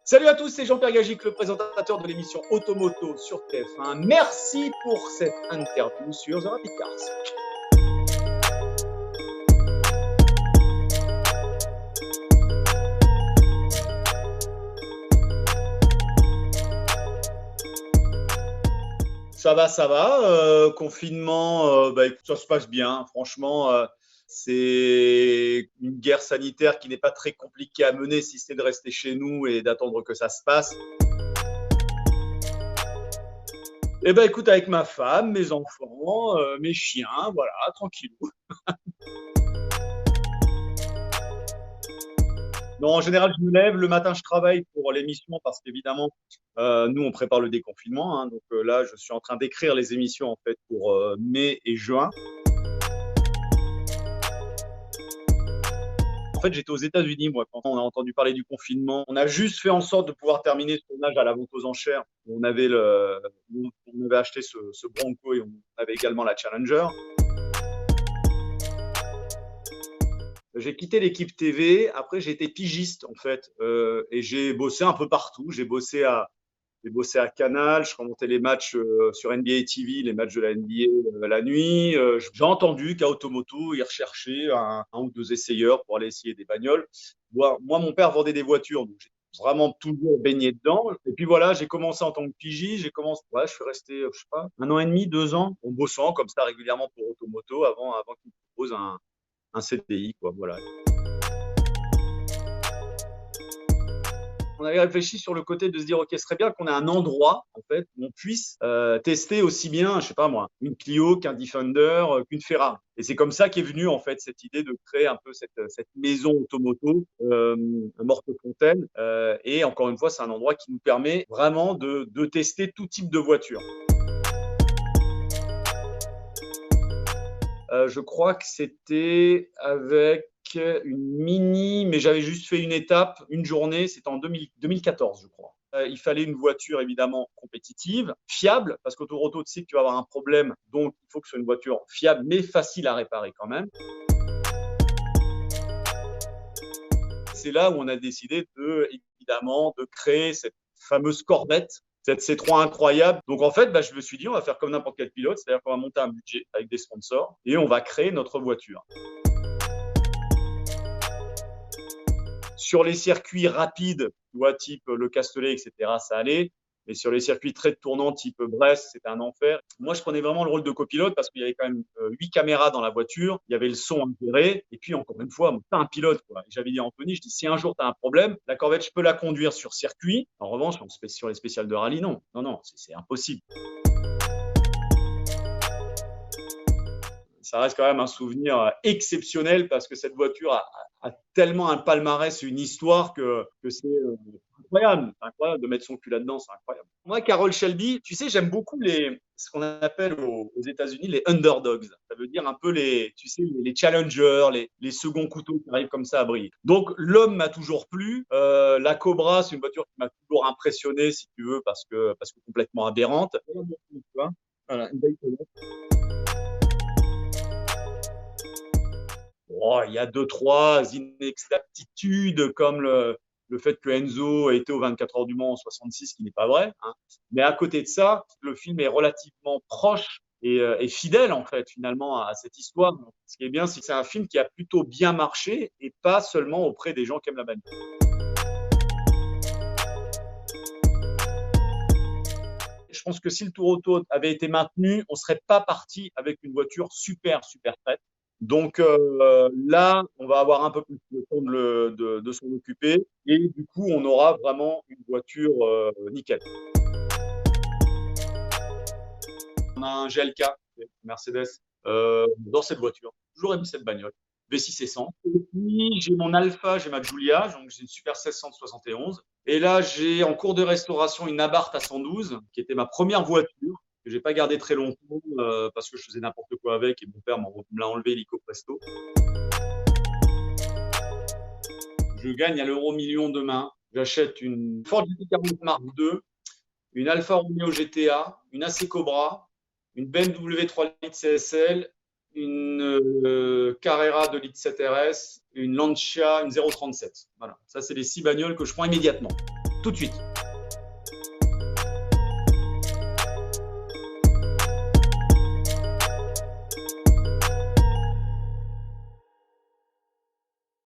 Salut à tous, c'est Jean-Pierre Gagic, le présentateur de l'émission Automoto sur TF1. Merci pour cette interview sur The Rapid Cars. Ça va. Confinement, écoute, ça se passe bien. Franchement, c'est une guerre sanitaire qui n'est pas très compliquée à mener si c'est de rester chez nous et d'attendre que ça se passe. Eh ben, écoute, avec ma femme, mes enfants, mes chiens, voilà, tranquillou. Non, en général, je me lève. Le matin, je travaille pour l'émission parce qu'évidemment, nous, on prépare le déconfinement. Donc là, je suis en train d'écrire les émissions en fait pour mai et juin. En fait, j'étais aux États-Unis, moi, quand on a entendu parler du confinement. On a juste fait en sorte de pouvoir terminer ce tournage à la vente aux enchères. On avait acheté ce Bronco et on avait également la Challenger. J'ai quitté l'équipe TV. Après, j'ai été pigiste, en fait. Et j'ai bossé un peu partout. J'ai bossé à Canal. Je commentais les matchs sur NBA TV, les matchs de la NBA la nuit. J'ai entendu qu'à Automoto, ils recherchaient un ou deux essayeurs pour aller essayer des bagnoles. Moi, mon père vendait des voitures, donc j'ai vraiment toujours baigné dedans. Et puis voilà, j'ai commencé en tant que pigiste. Je suis resté, je sais pas, 1 an et demi, 2 ans, en bossant comme ça régulièrement pour Automoto avant qu'ils me proposent un CDI, quoi, voilà. On avait réfléchi sur le côté de se dire, OK, ce serait bien qu'on ait un endroit, en fait, où on puisse tester aussi bien, je sais pas moi, une Clio qu'un Defender, qu'une Ferrari. Et c'est comme ça qu'est venue, en fait, cette idée de créer un peu cette maison automoto, Mortefontaine. Et encore une fois, c'est un endroit qui nous permet vraiment de tester tout type de voiture. Je crois que c'était avec une Mini, mais j'avais juste fait une étape, une journée, c'était en 2014, je crois. Il fallait une voiture évidemment compétitive, fiable, parce qu'auto, tu sais que tu vas avoir un problème, donc il faut que ce soit une voiture fiable, mais facile à réparer quand même. C'est là où on a décidé évidemment, de créer cette fameuse Corvette, cette C3 incroyable. Donc en fait, je me suis dit, on va faire comme n'importe quel pilote, c'est-à-dire qu'on va monter un budget avec des sponsors et on va créer notre voiture. Sur les circuits rapides, tu vois, type le Castellet, etc., ça allait. Mais sur les circuits très tournants, type Brest, c'était un enfer. Moi, je prenais vraiment le rôle de copilote parce qu'il y avait quand même 8 caméras dans la voiture. Il y avait le son intégré. Et puis, encore une fois, tu es un pilote, quoi. Et j'avais dit à Anthony, je dis, si un jour tu as un problème, la Corvette, je peux la conduire sur circuit. En revanche, sur les spéciales de rallye, non. Non, c'est impossible. Ça reste quand même un souvenir exceptionnel parce que cette voiture a tellement un palmarès, une histoire que c'est incroyable. C'est incroyable de mettre son cul là-dedans, c'est incroyable. Moi, Carroll Shelby, tu sais, j'aime beaucoup ce qu'on appelle aux États-Unis les underdogs. Ça veut dire un peu les challengers, les seconds couteaux qui arrivent comme ça à briller. Donc, l'homme m'a toujours plu. La Cobra, c'est une voiture qui m'a toujours impressionné, si tu veux, parce que complètement aberrante. Voilà, une belle colonne. Il y a 2-3 inexactitudes comme le fait que Enzo a été aux 24 heures du Mans en 66, ce qui n'est pas vrai. Mais à côté de ça, le film est relativement proche et fidèle en fait finalement à cette histoire. Donc, ce qui est bien, c'est que c'est un film qui a plutôt bien marché et pas seulement auprès des gens qui aiment la bagnole. Je pense que si le Tour Auto avait été maintenu, on ne serait pas parti avec une voiture super traite. Donc là, on va avoir un peu plus de temps de s'en occuper et du coup, on aura vraiment une voiture nickel. On a un GLK, Mercedes, dans cette voiture. J'ai toujours aimé cette bagnole. V6 et 100. Et puis, j'ai mon Alpha, j'ai ma Giulia, donc j'ai une Super 1671. Et là, j'ai en cours de restauration une Abarth à 112, qui était ma première voiture, que j'ai pas gardée très longtemps parce que je faisais n'importe quoi avec et mon père me l'a enlevé illico presto. Je gagne à l'euro-million demain. J'achète une Ford GT40 Mark II, une Alfa Romeo GTA, une AC Cobra, une BMW 3 litres CSL, une Carrera 2 litres 7 RS, une Lancia, une 037. Voilà, ça c'est les 6 bagnoles que je prends immédiatement. tout de suite.